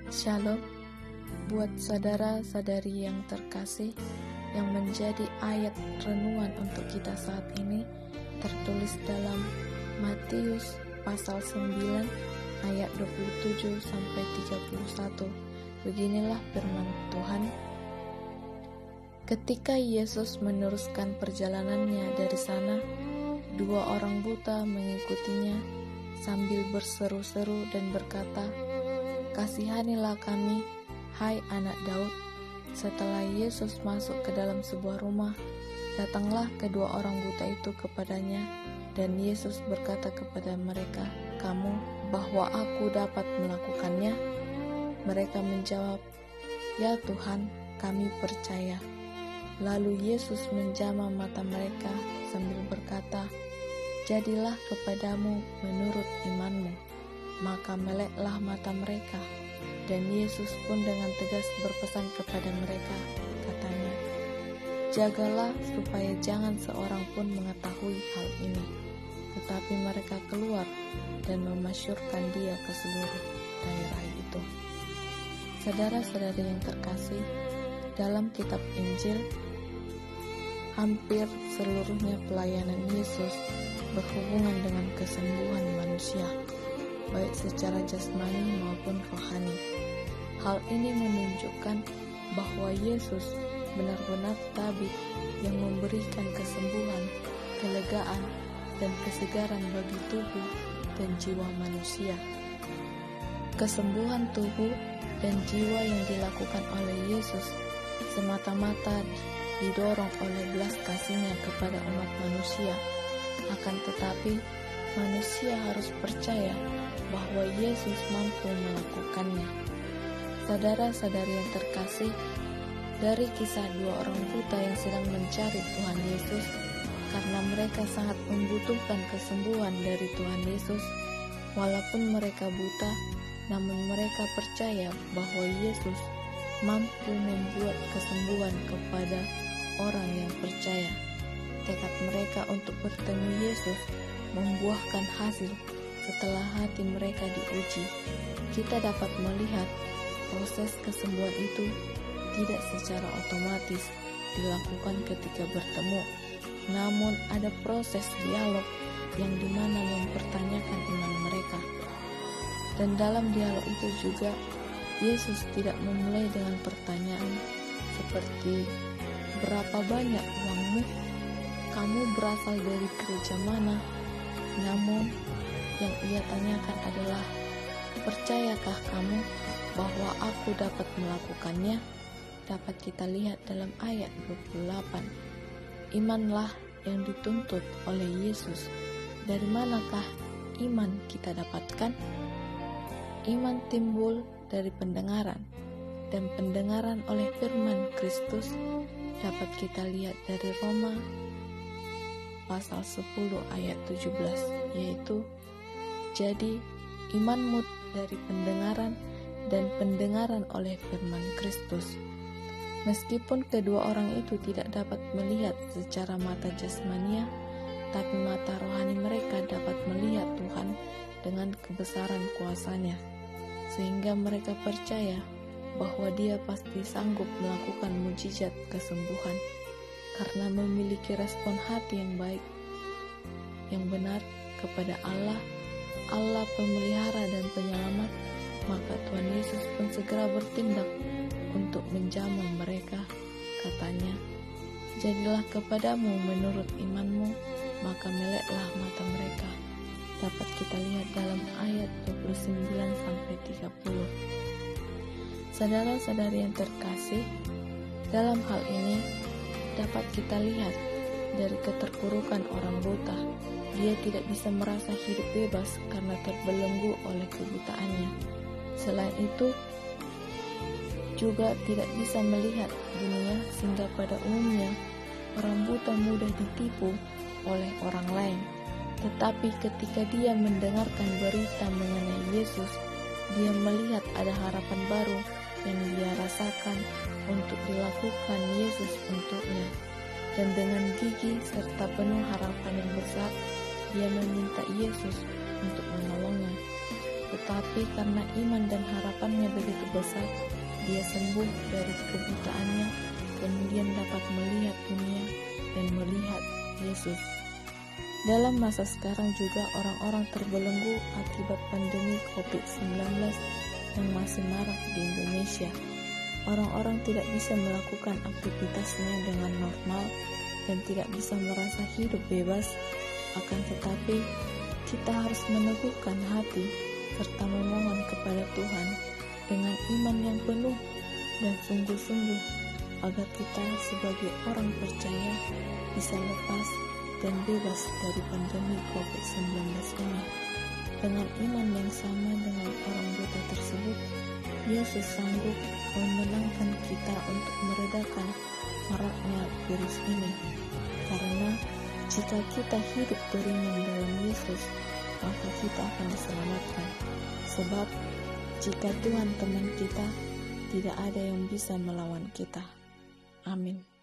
Shalom, buat saudara-saudari yang terkasih, yang menjadi ayat renungan untuk kita saat ini tertulis dalam Matius pasal 9 ayat 27 sampai 31. Beginilah firman Tuhan. Ketika Yesus meneruskan perjalanannya dari sana, 2 orang buta mengikutinya sambil berseru-seru dan berkata, "Kasihanilah kami, hai anak Daud." Setelah Yesus masuk ke dalam sebuah rumah, datanglah kedua orang buta itu kepadanya, dan Yesus berkata kepada mereka, "Kamu bahwa aku dapat melakukannya?" Mereka menjawab, "Ya Tuhan, kami percaya." Lalu Yesus menjamah mata mereka sambil berkata, "Jadilah kepadamu menurut imanmu." Maka meleklah mata mereka, dan Yesus pun dengan tegas berpesan kepada mereka, katanya, "Jagalah supaya jangan seorang pun mengetahui hal ini." Tetapi mereka keluar dan memasyurkan dia ke seluruh daerah itu. Saudara-saudari yang terkasih, dalam kitab Injil, hampir seluruhnya pelayanan Yesus berhubungan dengan kesembuhan manusia, baik secara jasmani maupun rohani. Hal ini menunjukkan bahwa Yesus benar-benar tabib yang memberikan kesembuhan, kelegaan, dan kesegaran bagi tubuh dan jiwa manusia. Kesembuhan tubuh dan jiwa yang dilakukan oleh Yesus semata-mata didorong oleh belas kasih-Nya kepada umat manusia. Akan tetapi, manusia harus percaya bahwa Yesus mampu melakukannya. Saudara-saudari yang terkasih, dari kisah 2 orang buta yang sedang mencari Tuhan Yesus, karena mereka sangat membutuhkan kesembuhan dari Tuhan Yesus, walaupun mereka buta, namun mereka percaya bahwa Yesus mampu membuat kesembuhan kepada orang yang percaya. Tekad mereka untuk bertemu Yesus membuahkan hasil setelah hati mereka diuji. Kita dapat melihat proses kesembuhan itu tidak secara otomatis dilakukan ketika bertemu, namun ada proses dialog yang dimana mempertanyakan iman mereka. Dan dalam dialog itu juga Yesus tidak memulai dengan pertanyaan seperti, "Berapa banyak uangmu? Kamu berasal dari gereja mana?" Namun yang ia tanyakan adalah, "Percayakah kamu bahwa aku dapat melakukannya?" Dapat kita lihat dalam ayat 28. Imanlah yang dituntut oleh Yesus. Dari manakah iman kita dapatkan? Iman timbul dari pendengaran, dan pendengaran oleh firman Kristus. Dapat kita lihat dari Roma pasal 10 ayat 17, yaitu, "Jadi imanmu dari pendengaran, dan pendengaran oleh firman Kristus." Meskipun kedua orang itu tidak dapat melihat secara mata jasmania, tapi mata rohani mereka dapat melihat Tuhan dengan kebesaran kuasa-Nya, sehingga mereka percaya bahwa Dia pasti sanggup melakukan mujizat kesembuhan. Karena memiliki respon hati yang baik, yang benar kepada Allah pemelihara dan penyelamat, maka Tuhan Yesus pun segera bertindak untuk menjamah mereka. Katanya, "Jadilah kepadamu menurut imanmu," maka meleklah mata mereka. Dapat kita lihat dalam ayat 29-30. Saudara-saudari yang terkasih, dalam hal ini dapat kita lihat dari keterpurukan orang buta. Dia tidak bisa merasa hidup bebas karena terbelenggu oleh kebutaannya. Selain itu, juga tidak bisa melihat dunia, sehingga pada umumnya orang buta mudah ditipu oleh orang lain. Tetapi ketika dia mendengarkan berita mengenai Yesus, dia melihat ada harapan baru yang dia rasakan untuk dilakukan Yesus untuknya. Dan dengan gigih serta penuh harapan yang besar, dia meminta Yesus untuk menolongnya. Tetapi karena iman dan harapannya begitu besar, dia sembuh dari kebutaannya, kemudian dapat melihat dunia dan melihat Yesus. Dalam masa sekarang juga orang-orang terbelenggu akibat pandemi COVID-19 yang masih marak di Indonesia. Orang-orang tidak bisa melakukan aktivitasnya dengan normal dan tidak bisa merasa hidup bebas. Akan tetapi, kita harus meneguhkan hati serta memohon kepada Tuhan dengan iman yang penuh dan sungguh-sungguh agar kita sebagai orang percaya bisa lepas dan bebas dari pandemi COVID-19 ini. Dengan iman yang sama dengan orang buta tersebut, Yesus sanggup memenangkan kita untuk meredakan maraknya virus ini. Karena jika kita hidup beriman dalam Yesus, maka kita akan diselamatkan. Sebab jika Tuhan teman kita, tidak ada yang bisa melawan kita. Amin.